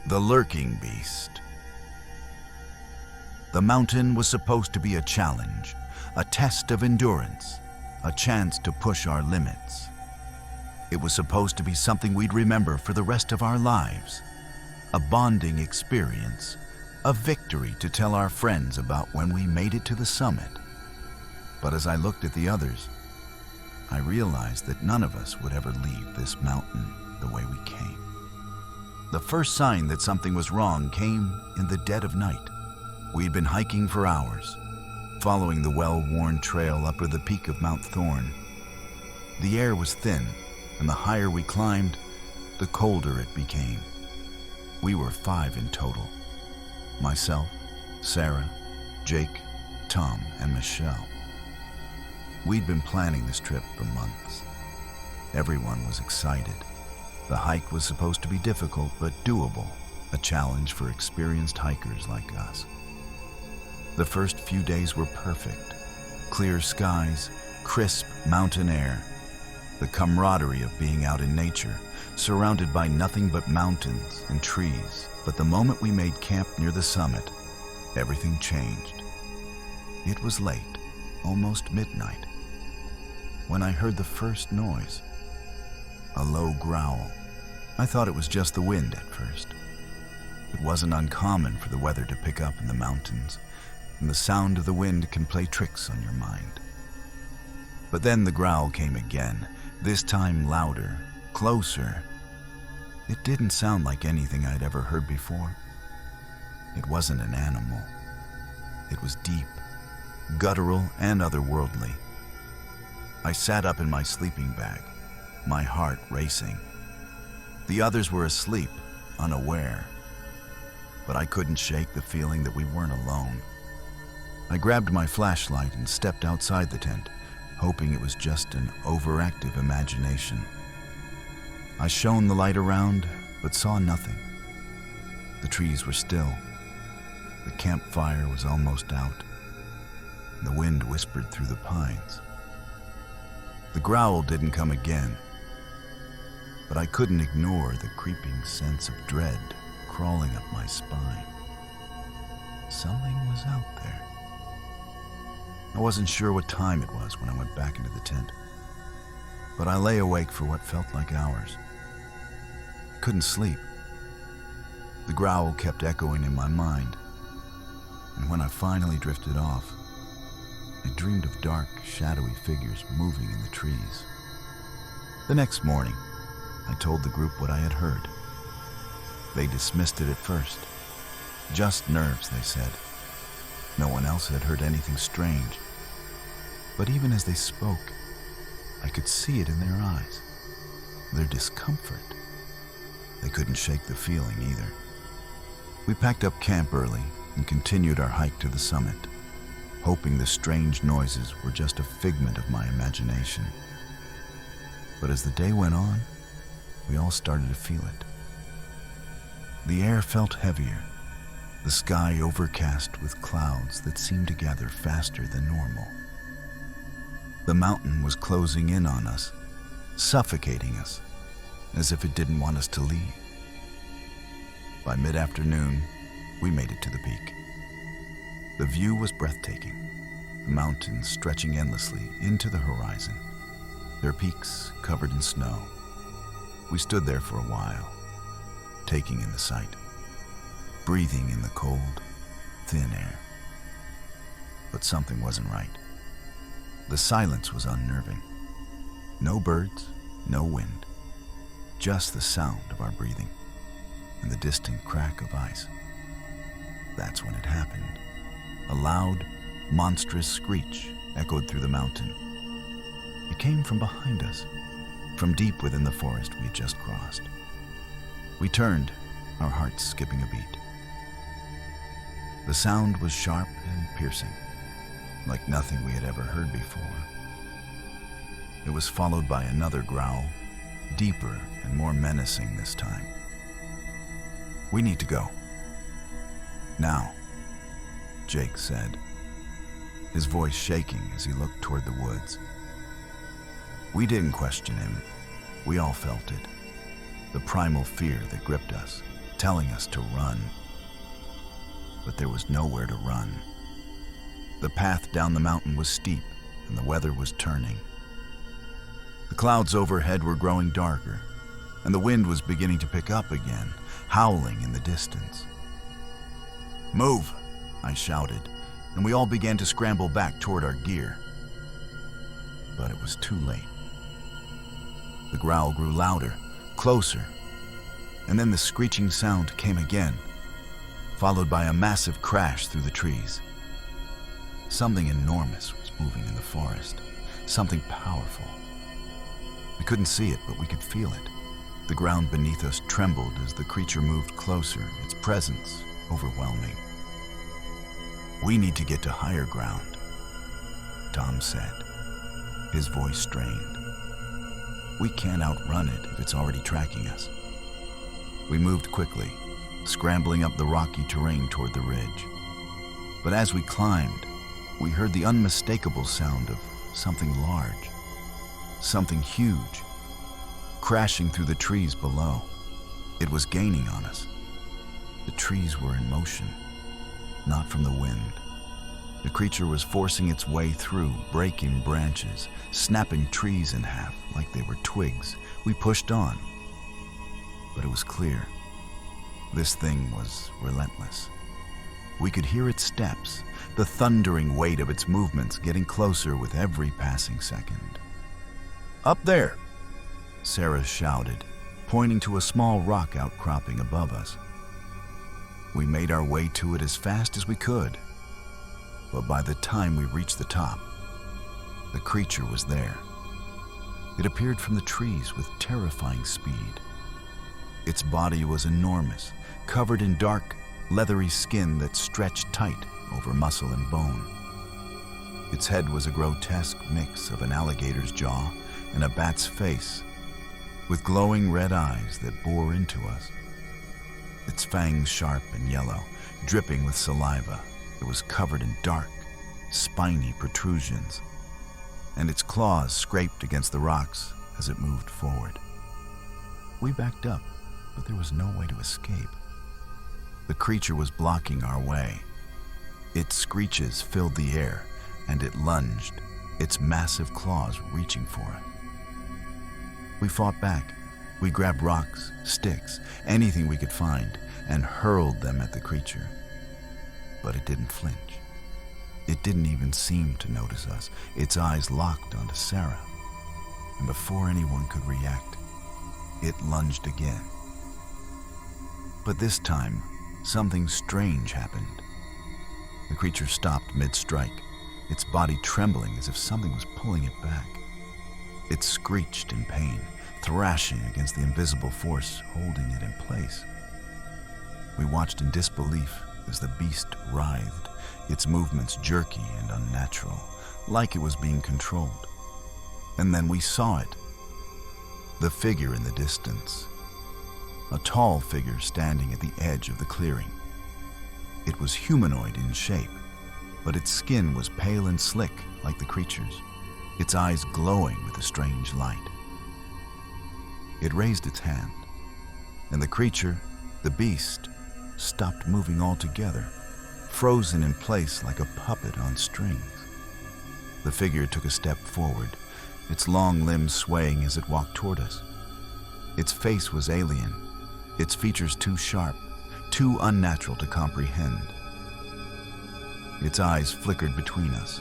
The Lurking Beast. The mountain was supposed to be a challenge, a test of endurance, a chance to push our limits. It was supposed to be something we'd remember for the rest of our lives, a bonding experience, a victory to tell our friends about when we made it to the summit. But as I looked at the others, I realized that none of us would ever leave this mountain the way we came. The first sign that something was wrong came in the dead of night. We'd been hiking for hours, following the well-worn trail up to the peak of Mount Thorne. The air was thin, and the higher we climbed, the colder it became. We were 5 in total. Myself, Sarah, Jake, Tom, and Michelle. We'd been planning this trip for months. Everyone was excited. The hike was supposed to be difficult but doable, a challenge for experienced hikers like us. The first few days were perfect. Clear skies, crisp mountain air, the camaraderie of being out in nature, surrounded by nothing but mountains and trees. But the moment we made camp near the summit, everything changed. It was late, almost midnight, when I heard the first noise, a low growl. I thought it was just the wind at first. It wasn't uncommon for the weather to pick up in the mountains, and the sound of the wind can play tricks on your mind. But then the growl came again, this time louder, closer. It didn't sound like anything I'd ever heard before. It wasn't an animal. It was deep, guttural, and otherworldly. I sat up in my sleeping bag, my heart racing. The others were asleep, unaware, but I couldn't shake the feeling that we weren't alone. I grabbed my flashlight and stepped outside the tent, hoping it was just an overactive imagination. I shone the light around, but saw nothing. The trees were still. The campfire was almost out. The wind whispered through the pines. The growl didn't come again, but I couldn't ignore the creeping sense of dread crawling up my spine. Something was out there. I wasn't sure what time it was when I went back into the tent, but I lay awake for what felt like hours. I couldn't sleep. The growl kept echoing in my mind, and when I finally drifted off, I dreamed of dark, shadowy figures moving in the trees. The next morning, I told the group what I had heard. They dismissed it at first. Just nerves, they said. No one else had heard anything strange. But even as they spoke, I could see it in their eyes, their discomfort. They couldn't shake the feeling either. We packed up camp early and continued our hike to the summit, hoping the strange noises were just a figment of my imagination. But as the day went on, we all started to feel it. The air felt heavier, the sky overcast with clouds that seemed to gather faster than normal. The mountain was closing in on us, suffocating us, as if it didn't want us to leave. By mid-afternoon, we made it to the peak. The view was breathtaking, the mountains stretching endlessly into the horizon, their peaks covered in snow. We stood there for a while, taking in the sight, breathing in the cold, thin air. But something wasn't right. The silence was unnerving. No birds, no wind, just the sound of our breathing and the distant crack of ice. That's when it happened. A loud, monstrous screech echoed through the mountain. It came from behind us, from deep within the forest we had just crossed. We turned, our hearts skipping a beat. The sound was sharp and piercing, like nothing we had ever heard before. It was followed by another growl, deeper and more menacing this time. "We need to go. Now," Jake said, his voice shaking as he looked toward the woods. We didn't question him. We all felt it, the primal fear that gripped us, telling us to run. But there was nowhere to run. The path down the mountain was steep, and the weather was turning. The clouds overhead were growing darker, and the wind was beginning to pick up again, howling in the distance. "Move!" I shouted, and we all began to scramble back toward our gear. But it was too late. The growl grew louder, closer, and then the screeching sound came again, followed by a massive crash through the trees. Something enormous was moving in the forest, something powerful. We couldn't see it, but we could feel it. The ground beneath us trembled as the creature moved closer, its presence overwhelming. "We need to get to higher ground," Tom said, his voice strained. "We can't outrun it if it's already tracking us." We moved quickly, scrambling up the rocky terrain toward the ridge. But as we climbed, we heard the unmistakable sound of something large, something huge, crashing through the trees below. It was gaining on us. The trees were in motion, not from the wind. The creature was forcing its way through, breaking branches, snapping trees in half like they were twigs. We pushed on, but it was clear. This thing was relentless. We could hear its steps, the thundering weight of its movements getting closer with every passing second. "Up there!" Sarah shouted, pointing to a small rock outcropping above us. We made our way to it as fast as we could, but by the time we reached the top, the creature was there. It appeared from the trees with terrifying speed. Its body was enormous, covered in dark, leathery skin that stretched tight over muscle and bone. Its head was a grotesque mix of an alligator's jaw and a bat's face, with glowing red eyes that bore into us. Its fangs sharp and yellow, dripping with saliva. It was covered in dark, spiny protrusions, and its claws scraped against the rocks as it moved forward. We backed up, but there was no way to escape. The creature was blocking our way. Its screeches filled the air, and it lunged, its massive claws reaching for us. We fought back. We grabbed rocks, sticks, anything we could find, and hurled them at the creature. But it didn't flinch. It didn't even seem to notice us. Its eyes locked onto Sarah, and before anyone could react, it lunged again. But this time, something strange happened. The creature stopped mid-strike, its body trembling as if something was pulling it back. It screeched in pain, thrashing against the invisible force holding it in place. We watched in disbelief as the beast writhed, its movements jerky and unnatural, like it was being controlled. And then we saw it. The figure in the distance. A tall figure standing at the edge of the clearing. It was humanoid in shape, but its skin was pale and slick like the creature's, its eyes glowing with a strange light. It raised its hand, and the creature, the beast, stopped moving altogether, frozen in place like a puppet on strings. The figure took a step forward, its long limbs swaying as it walked toward us. Its face was alien, its features too sharp, too unnatural to comprehend. Its eyes flickered between us,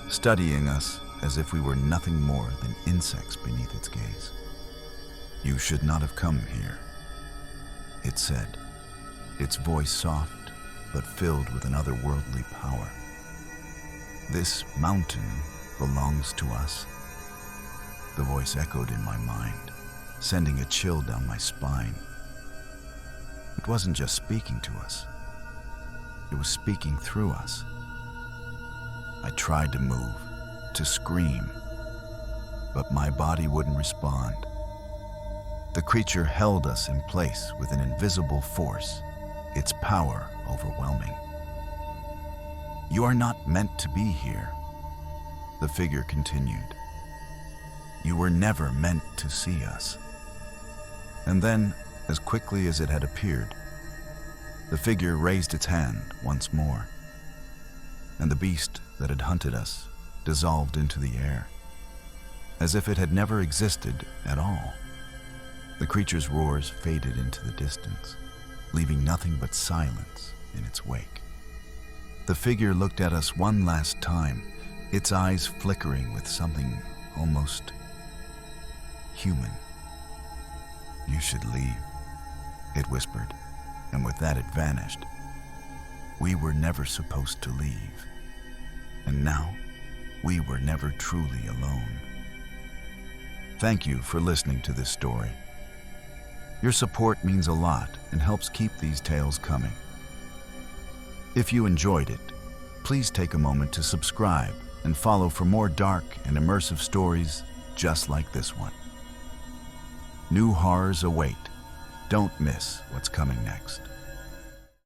studying us as if we were nothing more than insects beneath its gaze. "You should not have come here," it said, its voice soft but filled with an otherworldly power. "This mountain belongs to us." The voice echoed in my mind, sending a chill down my spine. It wasn't just speaking to us. It was speaking through us. I tried to move, to scream, but my body wouldn't respond. The creature held us in place with an invisible force, its power overwhelming. "You are not meant to be here," the figure continued. "You were never meant to see us." And then, as quickly as it had appeared, The figure raised its hand once more, and the beast that had hunted us dissolved into the air, as if it had never existed at all. The creature's roars faded into the distance, leaving nothing but silence in its wake. The figure looked at us one last time, its eyes flickering with something almost human. "You should leave," it whispered, and with that it vanished. We were never supposed to leave, and now we were never truly alone. Thank you for listening to this story. Your support means a lot and helps keep these tales coming. If you enjoyed it, please take a moment to subscribe and follow for more dark and immersive stories just like this one. New horrors await. Don't miss what's coming next.